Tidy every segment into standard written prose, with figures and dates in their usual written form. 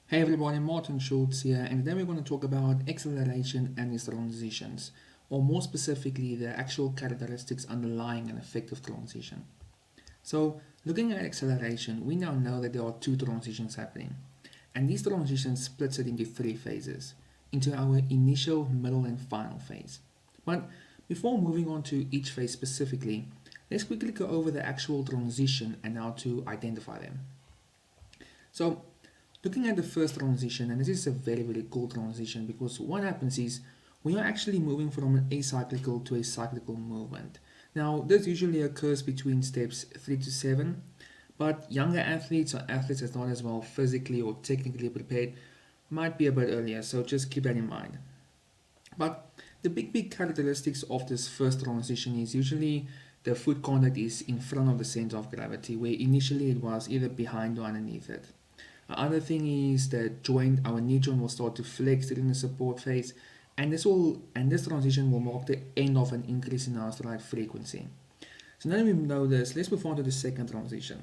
Hey everybody, Martin Schultz here, and today we're going to talk about acceleration and its transitions, or more specifically, the actual characteristics underlying an effective transition. So, looking at acceleration, we now know that there are two transitions happening, and these transitions splits it into three phases, into our initial, middle, and final phase. But before moving on to each phase specifically, let's quickly go over the actual transition and how to identify them. So, looking at the first transition, and this is a very cool transition because what happens is we are actually moving from an acyclical to a cyclical movement. Now, this usually occurs between steps 3 to 7, but younger athletes or athletes that's not as well physically or technically prepared might be a bit earlier, so just keep that in mind. But the big characteristics of this first transition is usually the foot contact is in front of the center of gravity, where initially it was either behind or underneath it. The other thing is that our knee joint will start to flex during the support phase, and this transition will mark the end of an increase in our stride frequency. So now that we know this, let's move on to the second transition.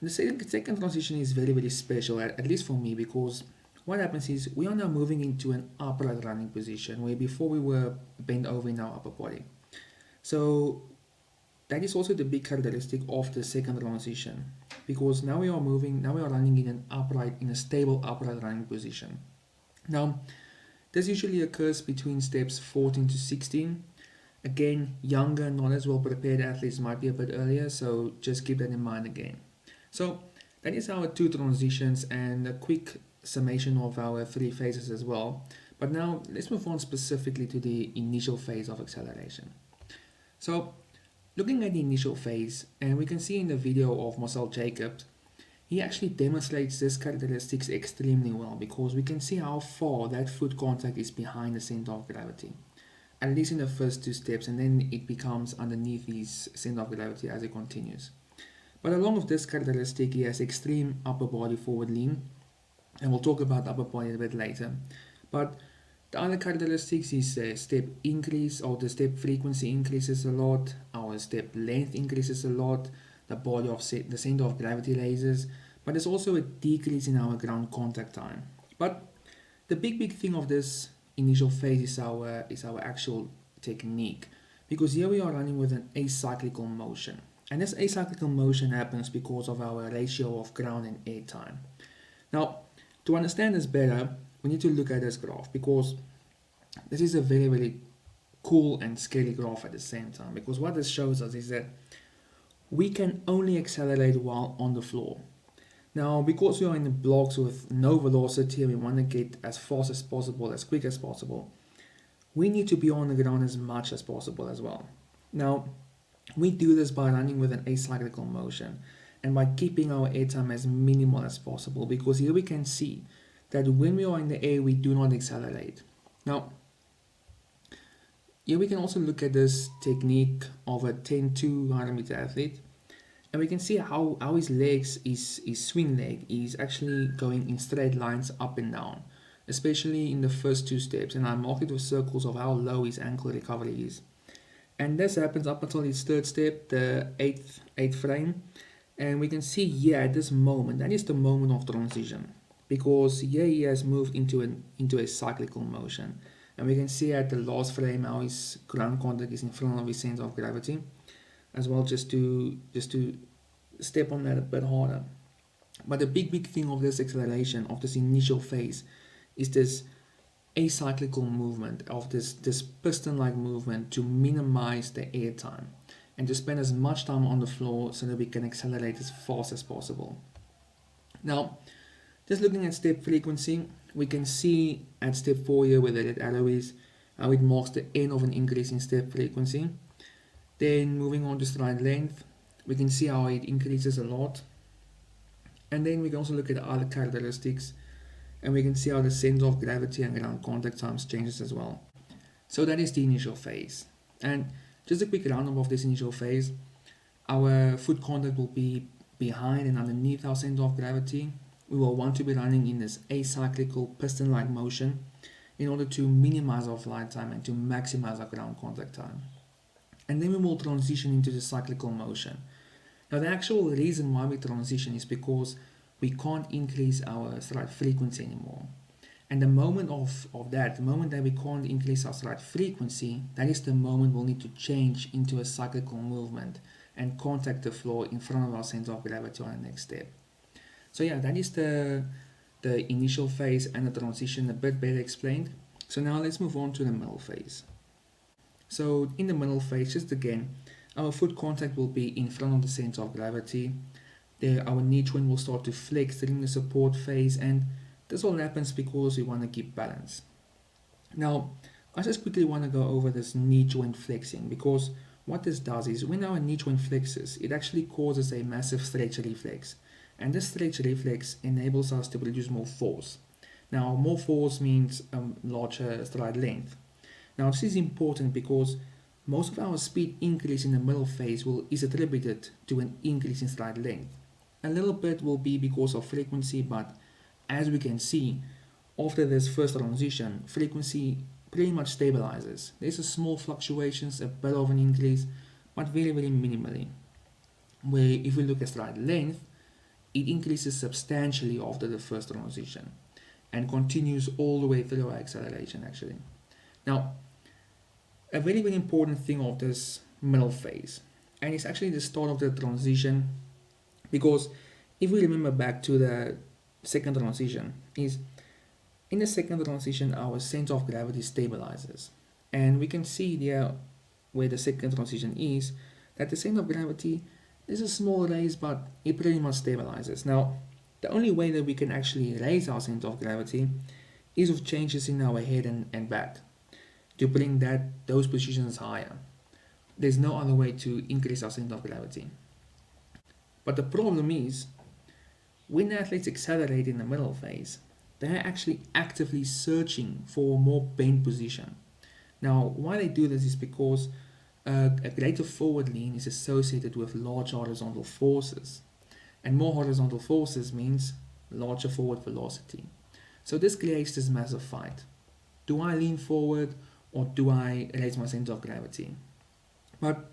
The second transition is very special, at least for me, because what happens is we are now moving into an upright running position where before we were bent over in our upper body. So that is also the big characteristic of the second transition, because now we are running in a stable upright running position. Now, this usually occurs between steps 14 to 16. Again, younger, not as well prepared athletes might be a bit earlier, so just keep that in mind again. So, that is our two transitions and a quick summation of our three phases as well. But now, let's move on specifically to the initial phase of acceleration. So, looking at the initial phase, and we can see in the video of Marcel Jacobs, he actually demonstrates this characteristics extremely well because we can see how far that foot contact is behind the center of gravity, at least in the first two steps, and then it becomes underneath his center of gravity as it continues. But along with this characteristic, he has extreme upper body forward lean, and we'll talk about upper body a bit later. But the other characteristics is the step increase, or the step frequency increases a lot, our step length increases a lot, the center of gravity raises, but there's also a decrease in our ground contact time. But the big thing of this initial phase is our actual technique, because here we are running with an acyclical motion. And this acyclical motion happens because of our ratio of ground and air time. Now, to understand this better, we need to look at this graph because this is a very cool and scary graph at the same time, because what this shows us is that we can only accelerate while on the floor. Now, because we are in the blocks with no velocity and we want to get as fast as possible, as quick as possible, we need to be on the ground as much as possible as well. Now, we do this by running with an acyclical motion and by keeping our airtime as minimal as possible, because here we can see that when we are in the air, we do not accelerate. Now, here we can also look at this technique of a 10-200 meter athlete, and we can see how his legs, his swing leg, is actually going in straight lines up and down, especially in the first two steps, and I marked it with circles of how low his ankle recovery is. And this happens up until his third step, the eighth frame, and we can see here at this moment, that is the moment of transition, because here he has moved into a cyclical motion, and we can see at the last frame how his ground contact is in front of his center of gravity as well, just to step on that a bit harder. But the big thing of this acceleration, of this initial phase, is this acyclical movement, of this piston like movement, to minimize the air time and to spend as much time on the floor so that we can accelerate as fast as possible. Now, just looking at step frequency, we can see at step 4 here where the red arrow is, how it marks the end of an increase in step frequency. Then moving on to stride length, we can see how it increases a lot. And then we can also look at the other characteristics, and we can see how the center of gravity and ground contact times changes as well. So that is the initial phase. And just a quick roundup of this initial phase, our foot contact will be behind and underneath our center of gravity. We will want to be running in this acyclical piston-like motion in order to minimize our flight time and to maximize our ground contact time. And then we will transition into the cyclical motion. Now, the actual reason why we transition is because we can't increase our stride frequency anymore. And the moment the moment that we can't increase our stride frequency, that is the moment we'll need to change into a cyclical movement and contact the floor in front of our center of gravity on the next step. So yeah, that is the initial phase and the transition a bit better explained. So now let's move on to the middle phase. So in the middle phase, just again, our foot contact will be in front of the center of gravity. There, our knee joint will start to flex during the support phase, and this all happens because we want to keep balance. Now, I just quickly want to go over this knee joint flexing, because what this does is when our knee joint flexes, it actually causes a massive stretch reflex. And this stretch reflex enables us to produce more force. Now, more force means larger stride length. Now, this is important because most of our speed increase in the middle phase is attributed to an increase in stride length. A little bit will be because of frequency, but as we can see, after this first transition, frequency pretty much stabilizes. There's a small fluctuations, a bit of an increase, but very, very minimally. Where if we look at stride length, it increases substantially after the first transition and continues all the way through our acceleration actually. Now, a very, very important thing of this middle phase, and it's actually the start of the transition, because if we remember back to the second transition, is in the second transition our center of gravity stabilizes, and we can see there where the second transition is that the center of gravity is a small raise, but it pretty much stabilizes. Now, the only way that we can actually raise our center of gravity is with changes in our head and back to bring those positions higher. There's no other way to increase our center of gravity. But the problem is, when athletes accelerate in the middle phase, they're actually actively searching for a more bent position. Now, why they do this is because a greater forward lean is associated with large horizontal forces, and more horizontal forces means larger forward velocity. So this creates this massive fight. Do I lean forward or do I raise my center of gravity? But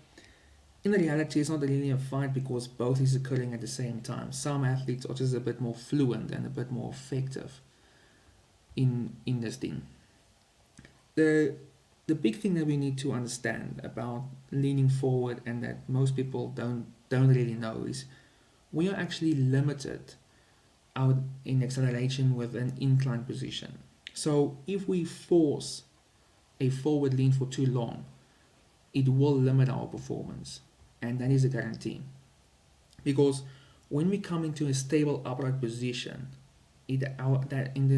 in reality, it's not really a fight because both is occurring at the same time. Some athletes are just a bit more fluent and a bit more effective in this thing. The big thing that we need to understand about leaning forward, and that most people don't really know, is we are actually limited out in acceleration with an inclined position. So if we force a forward lean for too long, it will limit our performance, and that is a guarantee. Because when we come into a stable upright position, into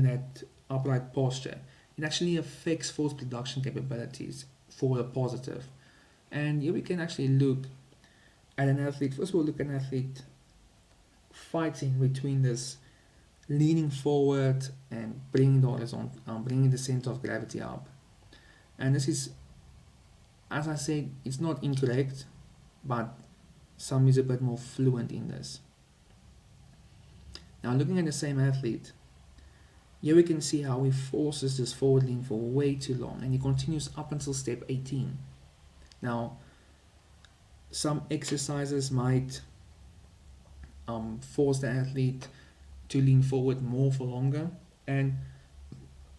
that upright posture, it actually affects force production capabilities for the positive. And here we can actually look at an athlete. First, we'll look at an athlete fighting between this leaning forward and bringing the horizon, bringing the center of gravity up. And this is, as I said, it's not incorrect, but some is a bit more fluent in this. Now, looking at the same athlete, here we can see how he forces this forward lean for way too long, and he continues up until step 18. Now, some exercises might force the athlete to lean forward more for longer, and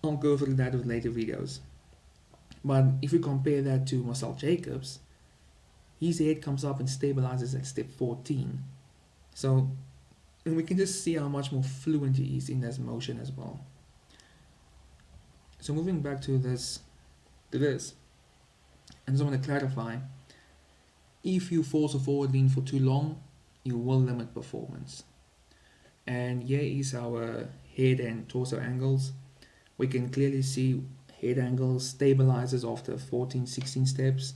I'll go through that with later videos. But if we compare that to Marcel Jacobs, his head comes up and stabilizes at step 14. So, and we can just see how much more fluent he is in this motion as well. So moving back to this, I just want to clarify, if you force a forward lean for too long, you will limit performance. And here is our head and torso angles. We can clearly see head angle stabilizes after 14-16 steps.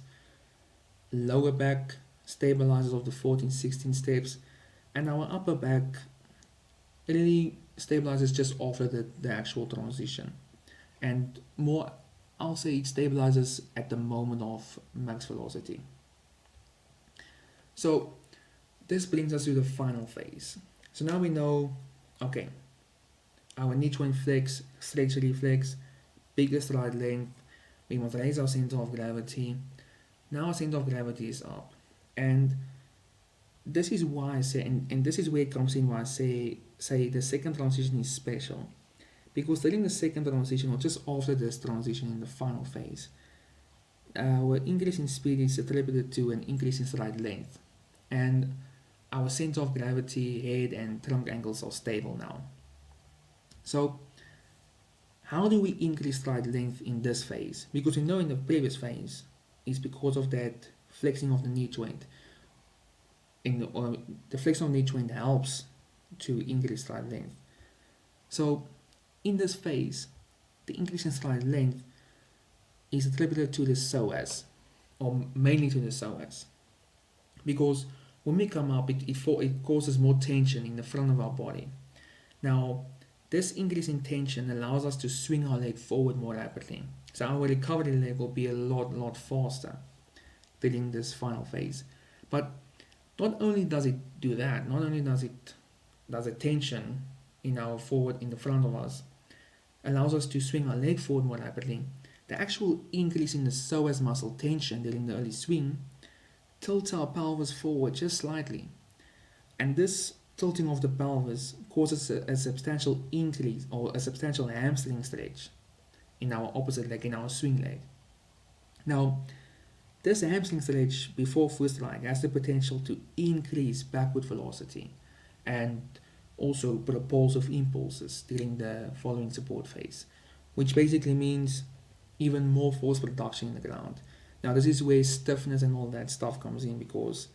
Lower back stabilizes after 14-16 steps. And our upper back really stabilizes just after the actual transition. And more, I'll say it stabilizes at the moment of max velocity. So this brings us to the final phase. So now we know, okay, our knee joint flex, stretch reflex, bigger stride length, we must raise our center of gravity. Now our center of gravity is up, and this is why I say, and this is where it comes in why I say the second transition is special. Because during the second transition, or just after this transition in the final phase, our increase in speed is attributed to an increase in stride length. And our center of gravity, head, and trunk angles are stable now. So, how do we increase stride length in this phase? Because we know in the previous phase, it's because of that flexing of the knee joint. The flexion of the knee joint helps to increase stride length. So, in this phase, the increase in stride length is attributed to the psoas, or mainly to the psoas, because when we come up, it causes more tension in the front of our body. Now, this increase in tension allows us to swing our leg forward more rapidly, so our recovery leg will be a lot faster during this final phase. But not only does it do that, not only does the tension in the front of us allows us to swing our leg forward more rapidly, the actual increase in the psoas muscle tension during the early swing tilts our pelvis forward just slightly. And this tilting of the pelvis causes a substantial increase or a substantial hamstring stretch in our opposite leg, in our swing leg. Now, this hamstring stretch before first strike has the potential to increase backward velocity and also propulsive impulses during the following support phase, which basically means even more force production in the ground. Now, this is where stiffness and all that stuff comes in, because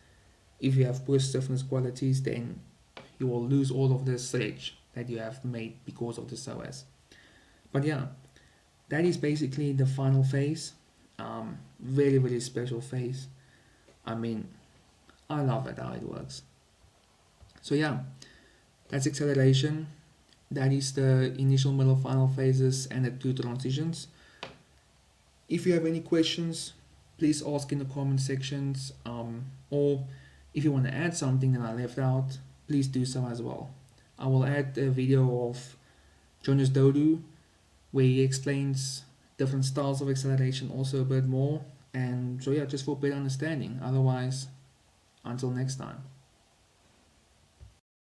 if you have poor stiffness qualities, then you will lose all of the stretch that you have made because of the psoas. But yeah, that is basically the final phase. Very special phase. I mean, I love it how it works. So yeah, that's acceleration. That is the initial, middle, final phases and the two transitions. If you have any questions, please ask in the comment sections, or if you want to add something that I left out, please do so as well. I will add a video of Jonas Dodu where he explains different styles of acceleration also a bit more, and so yeah, just for better understanding. Otherwise, until next time.